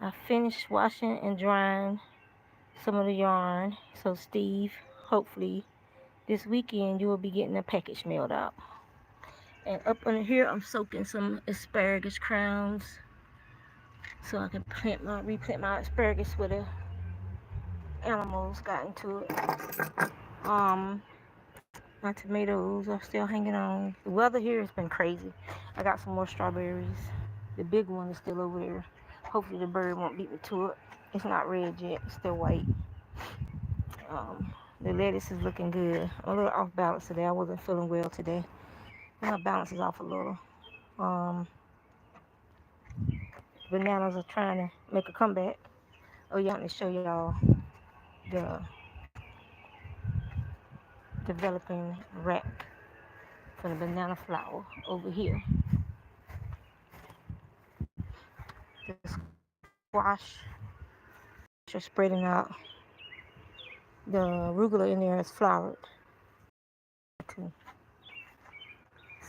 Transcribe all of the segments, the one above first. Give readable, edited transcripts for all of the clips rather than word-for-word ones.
I finished washing and drying some of the yarn. So Steve, hopefully this weekend you will be getting a package mailed out. And up under here I'm soaking some asparagus crowns so I can replant my asparagus where the animals got into it. Um my tomatoes are still hanging on. The weather here has been crazy. I got some more strawberries. The big one is still over there. Hopefully the bird won't beat me to it. It's not red yet, it's still white. The lettuce is looking good. I'm a little off balance today. I wasn't feeling well today. My balance is off a little. Um, Bananas are trying to make a comeback. Oh yeah, let me show y'all the developing rack for the banana flower over here. The squash are spreading out. The arugula in there is flowered too.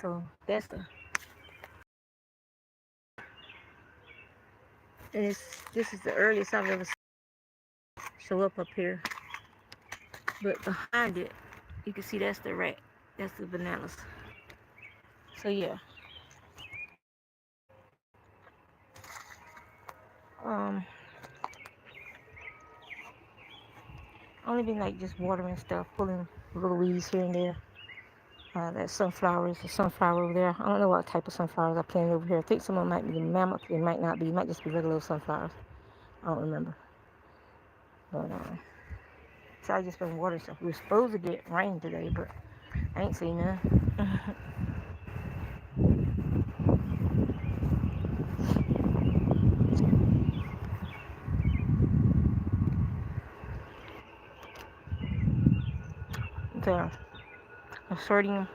So that's the. And this is the earliest I've ever show up here. But behind it, you can see that's the rack. That's the bananas. So yeah. Um, only been like just watering stuff, pulling little weeds here and there. That sunflowers, the sunflower over there. I don't know what type of sunflowers I planted over here. I think some of them might be mammoth. It might not be. It might just be regular sunflowers. I don't remember. But so I just been watering stuff. We were supposed to get rain today, but I ain't seen none.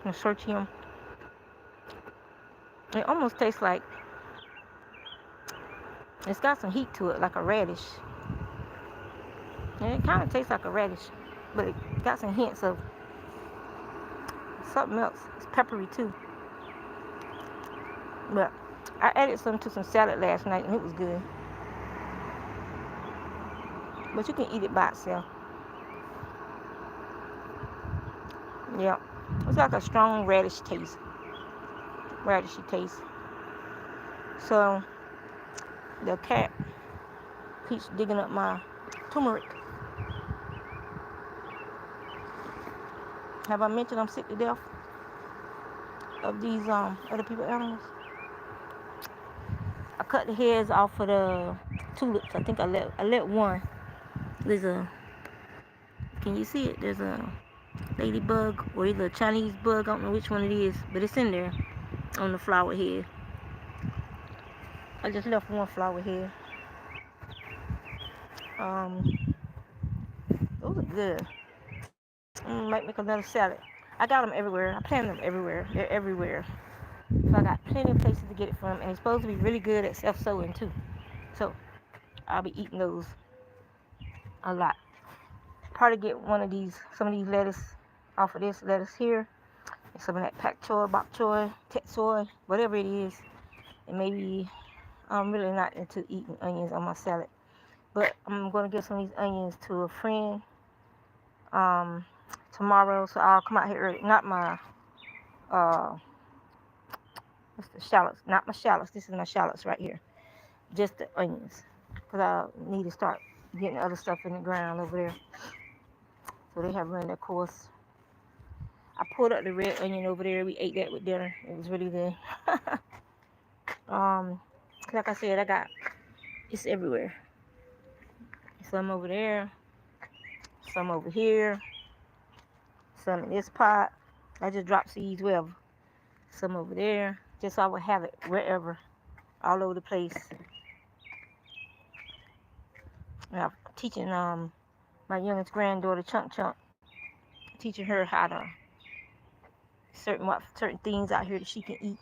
The sortium. It almost tastes like it's got some heat to it, like a radish. And it kind of tastes like a radish, but it got some hints of something else. It's peppery too. But I added some to some salad last night and it was good. But you can eat it by itself. Yeah. It's like a strong radishy taste. So the cat keeps digging up my turmeric. Have I mentioned I'm sick to death of these other people's animals? I cut the heads off of the tulips. I think I let one. There's a, can you see it? There's a ladybug or either a Chinese bug. I don't know which one it is, but it's in there on the flower head. I just left one flower head. Those are good. Might make another salad. I got them everywhere. I plant them everywhere. They're everywhere. So I got plenty of places to get it from, and it's supposed to be really good at self-sowing too. So I'll be eating those a lot. Probably get some of these lettuce off of this lettuce here, and some of that pak choi, bok choy, tet soy, whatever it is. And maybe I'm really not into eating onions on my salad, but I'm gonna give some of these onions to a friend tomorrow. So I'll come out here early. Not my what's the shallots? Not my shallots. This is my shallots right here. Just the onions, because I need to start getting other stuff in the ground over there. So they have run their course. I pulled up the red onion over there. We ate that with dinner. It was really good. Like I said, it's everywhere. Some over there, some over here, some in this pot. I just dropped seeds wherever. Some over there, just so I would have it wherever, all over the place. And I'm teaching my youngest granddaughter Chunk, teaching her how to certain things out here that she can eat.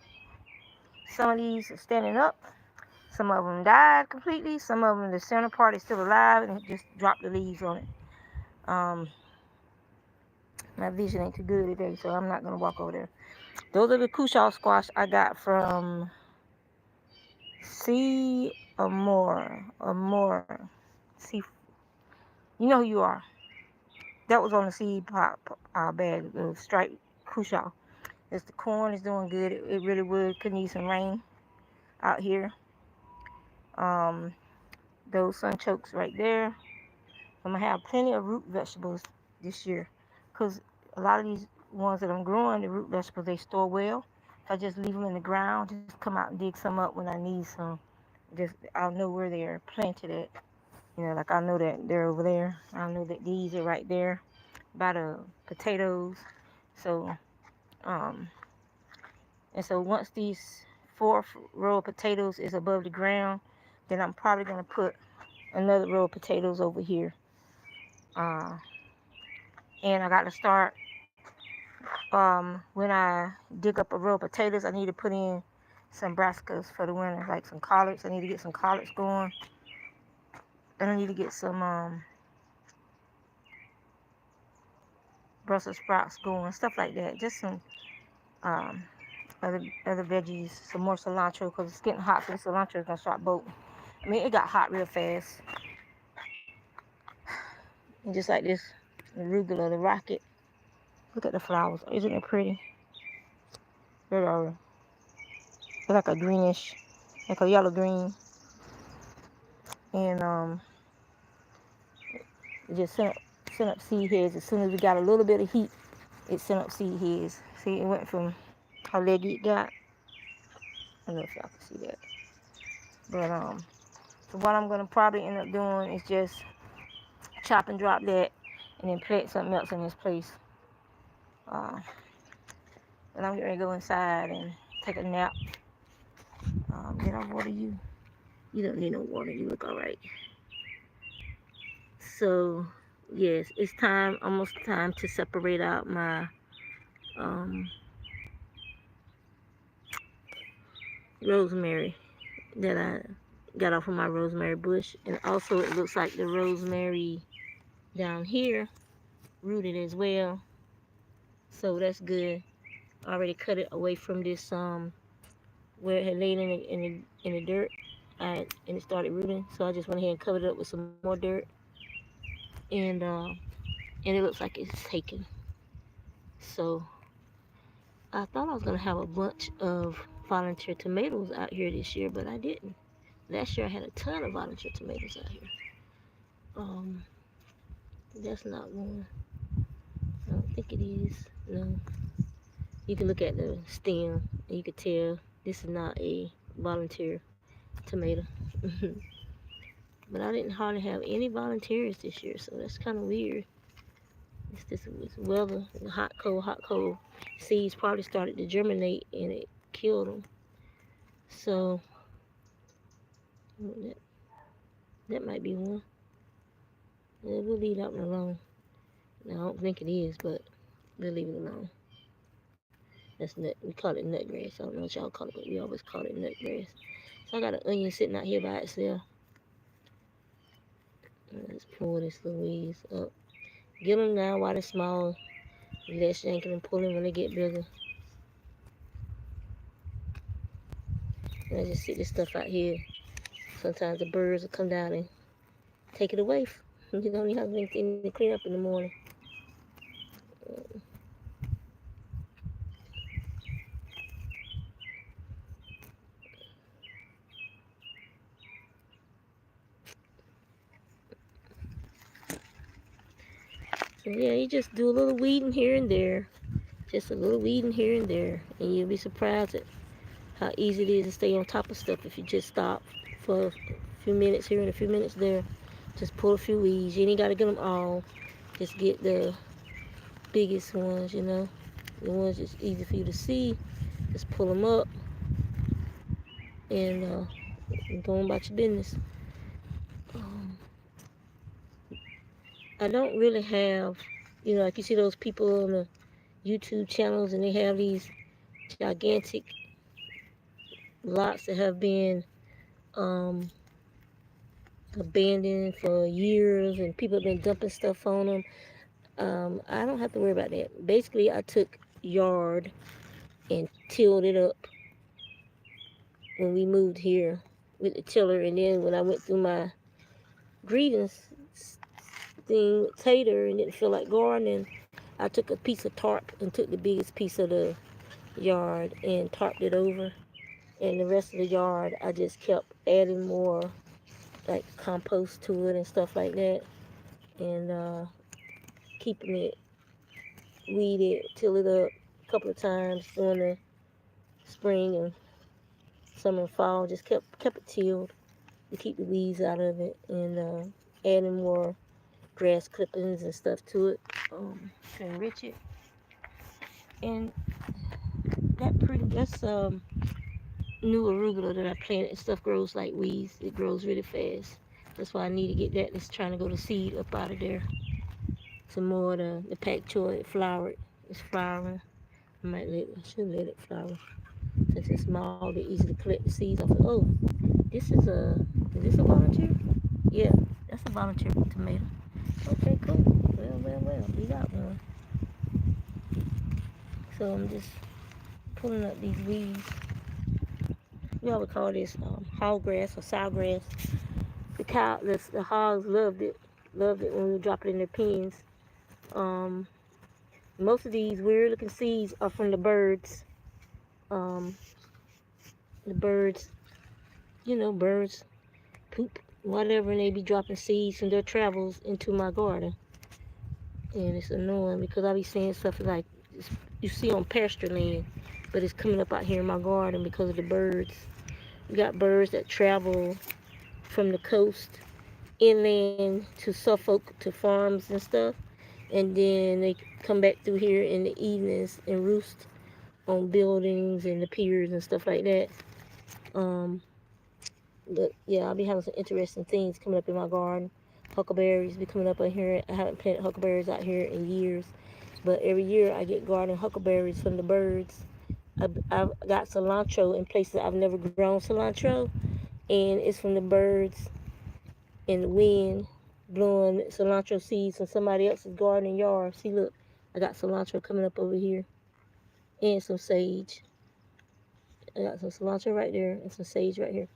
Some of these are standing up. Some of them died completely. Some of them, the center part is still alive, and it just dropped the leaves on it. My vision ain't too good today, so I'm not gonna walk over there. Those are the Kushaw squash I got from Amore. See, you know who you are. That was on the seed pop bag, the striped crucial. It's the corn is doing good. It really would. Could need some rain out here. Um, those sunchokes right there. I'm gonna have plenty of root vegetables this year, cause a lot of these ones that I'm growing, the root vegetables they store well. If I just leave them in the ground, just come out and dig some up when I need some. Just I'll know where they're planted at. You know, like I know that they're over there. I know that these are right there by the potatoes. So, um, and so once these fourth row of potatoes is above the ground, then I'm probably gonna put another row of potatoes over here. Uh, and I got to start. When I dig up a row of potatoes, I need to put in some brassicas for the winter, like some collards. I need to get some collards going, and I need to get some Brussels sprouts going, stuff like that. Just some um, other veggies, some more cilantro because it's getting hot, so the cilantro is gonna start bolting. I mean, it got hot real fast, and just like this, the arugula, the rocket. Look at the flowers. Isn't it pretty? They're like a greenish, like a yellow green, and it just sent up seed heads. As soon as we got a little bit of heat, it sent up seed heads. See, it went from how leggy it got. I don't know if y'all can see that, but so what I'm gonna probably end up doing is just chop and drop that, and then plant something else in this place. Uh, but I'm getting ready to go inside and take a nap. Did I water you? You don't need no water. You look all right. So yes, it's time, almost time to separate out my um, rosemary that I got off of my rosemary bush, and also it looks like the rosemary down here rooted as well. So that's good. I already cut it away from this where it had laid in the dirt, and it started rooting. So I just went ahead and covered it up with some more dirt, and and it looks like it's taken. So I thought I was gonna have a bunch of volunteer tomatoes out here this year, but I didn't. Last year I had a ton of volunteer tomatoes out here. Um, that's not one. I don't think it is. No. You can look at the stem and you can tell this is not a volunteer tomato. But I didn't hardly have any volunteers this year, so that's kind of weird. It's this weather, hot, cold. Seeds probably started to germinate and it killed them. So that, that might be one. Yeah, we'll leave that one alone. Now, I don't think it is, but we'll leave it alone. That's nut. We call it nut grass. I don't know what y'all call it, but we always call it nut grass. So I got an onion sitting out here by itself. Let's pull this Louise up. Get them now while they're small. Let's yank them and pull them when they get bigger. And I just sit this stuff out here. Sometimes the birds will come down and take it away. You don't even have anything to clean up in the morning. So yeah, you just do a little weeding here and there. Just a little weeding here and there. And you'll be surprised at how easy it is to stay on top of stuff if you just stop for a few minutes here and a few minutes there. Just pull a few weeds. You ain't got to get them all. Just get the biggest ones, you know. The ones that's easy for you to see. Just pull them up and go on about your business. Um, I don't really have, like you see those people on the YouTube channels and they have these gigantic lots that have been um, abandoned for years and people have been dumping stuff on them. I don't have to worry about that. Basically, I took yard and tilled it up when we moved here. with the tiller. And then when I went through my greetings thing with Tater and didn't feel like gardening, I took a piece of tarp and took the biggest piece of the yard and tarped it over. And the rest of the yard, I just kept adding more like compost to it and stuff like that, and keeping it weeded, till it up a couple of times during the spring and summer and fall. Just kept it tilled to keep the weeds out of it, and adding more grass clippings and stuff to it to enrich it. And that's new arugula that I planted. And stuff grows like weeds. It grows really fast. That's why I need to get that. It's trying to go to seed up out of there. Some more of the pak choi flowered. It's flowering. I should let it flower. Since it's small, they're easy to collect the seeds off of. Oh, this is this a volunteer? Yeah, that's a volunteer tomato. Okay, cool. Well, we got one. So I'm just pulling up these weeds. We always call this hog grass or sow grass. The hogs loved it when we would drop it in their pens. Um, Most of these weird looking seeds are from the birds. Um, the birds, birds poop, whatever, and they be dropping seeds from their travels into my garden. And it's annoying because I be seeing stuff like you see on pasture land, but it's coming up out here in my garden because of the birds. We got birds that travel from the coast inland to Suffolk to farms and stuff, and then they come back through here in the evenings and roost on buildings and the piers and stuff like that. Um, but yeah, I'll be having some interesting things coming up in my garden. Huckleberries be coming up in here. I haven't planted huckleberries out here in years, but every year I get garden huckleberries from the birds. I've got cilantro in places I've never grown cilantro, and it's from the birds and the wind blowing cilantro seeds from somebody else's garden and yard. See, look, I got cilantro coming up over here and some sage. I got some cilantro right there and some sage right here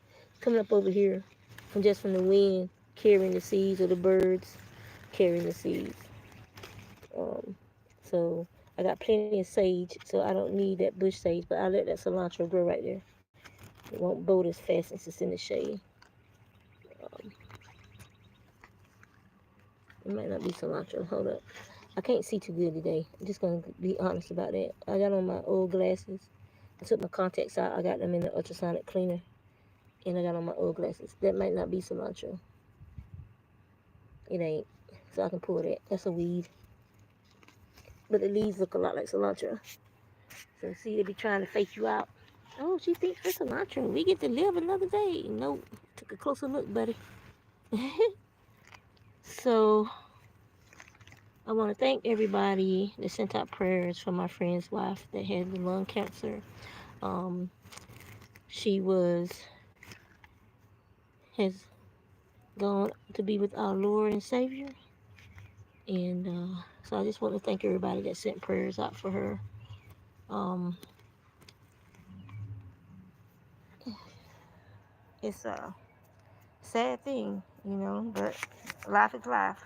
coming up over here from the wind carrying the seeds or the birds carrying the seeds. Um, so I got plenty of sage, so I don't need that bush sage, but I let that cilantro grow right there. It won't bolt as fast since it's in the shade. Um, it might not be cilantro. Hold up. I can't see too good today. I'm just going to be honest about that. I got on my old glasses. I took my contacts out. I got them in the ultrasonic cleaner. And I got on my old glasses. That might not be cilantro. It ain't. So I can pull that. That's a weed. But the leaves look a lot like cilantro. So see, they be trying to fake you out. Oh, she thinks it's cilantro. We get to live another day. Nope. Took a closer look, buddy. So I want to thank everybody that sent out prayers for my friend's wife that had the lung cancer. Um, she has gone to be with our Lord and Savior. And so I just want to thank everybody that sent prayers out for her. Um, it's a sad thing, but life is life.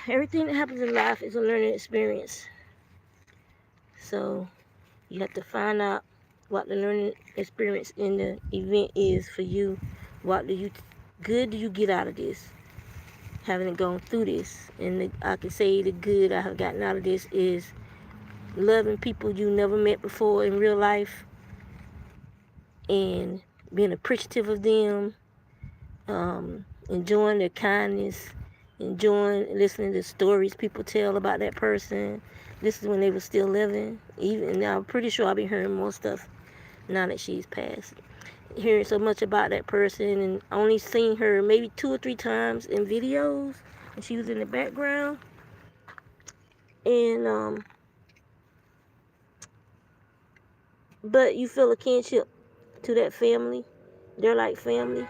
Everything that happens in life is a learning experience. So you have to find out what the learning experience in the event is for you. What good do you get out of this? Having gone through this, and I can say the good I have gotten out of this is loving people you never met before in real life, and being appreciative of them, enjoying their kindness, enjoying listening to stories people tell about that person. This is when they were still living. Even now, I'm pretty sure I'll be hearing more stuff now that she's passed. Hearing so much about that person, and only seen her maybe 2 or 3 times in videos, and she was in the background. And but you feel a kinship to that family. They're like family.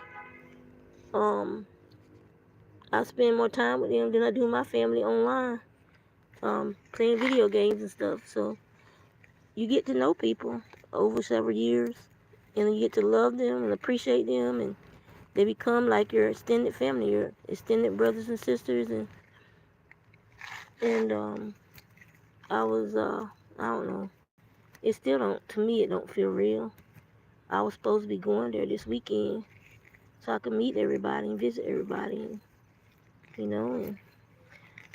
Um, I spend more time with them than I do my family online, playing video games and stuff. So you get to know people over several years, and you get to love them and appreciate them, and they become like your extended family, your extended brothers and sisters, and I don't know. It still don't, to me, it don't feel real. I was supposed to be going there this weekend so I could meet everybody and visit everybody, and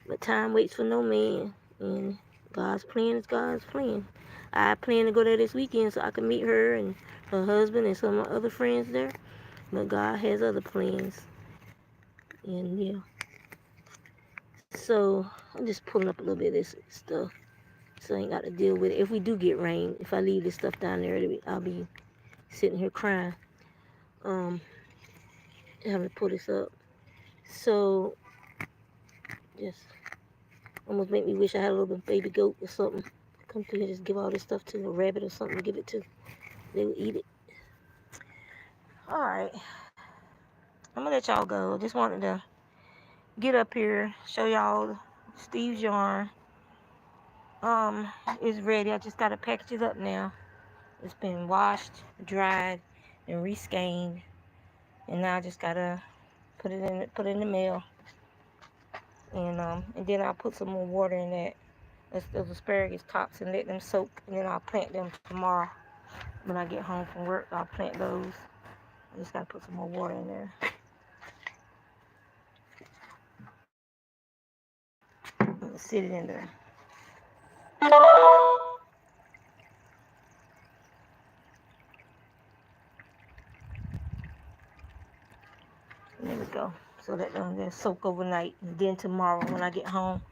but time waits for no man, and God's plan is God's plan. I plan to go there this weekend so I can meet her and her husband and some of my other friends there, but God has other plans, and yeah. So I'm just pulling up a little bit of this stuff so I ain't got to deal with it. If we do get rain, if I leave this stuff down there, I'll be sitting here crying. Having to pull this up. So just almost make me wish I had a little bit of baby goat or something. Come through here, just give all this stuff to a rabbit or something to give it to. They would eat it. Alright. I'm gonna let y'all go. Just wanted to get up here, show y'all Steve's yarn. It's ready. I just gotta package it up now. It's been washed, dried, and rescanned. And now I just gotta put it in the mail. And then I'll put some more water in that. Those asparagus tops and let them soak, and then I'll plant them tomorrow. When I get home from work, I'll plant those. I just gotta put some more water in there. I'm gonna sit it in there. There we go. So that them just soak overnight, and then tomorrow when I get home,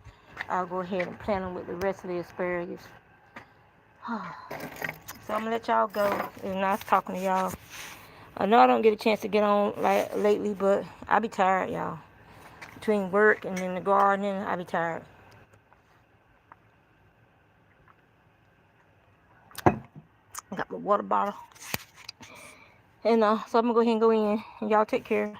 I'll go ahead and plant them with the rest of the asparagus. So I'm gonna let y'all go. It was nice talking to y'all. I know I don't get a chance to get on like lately, but I be tired, y'all. Between work and then the gardening, I be tired. I got my water bottle. And so I'm gonna go ahead and go in. And y'all take care.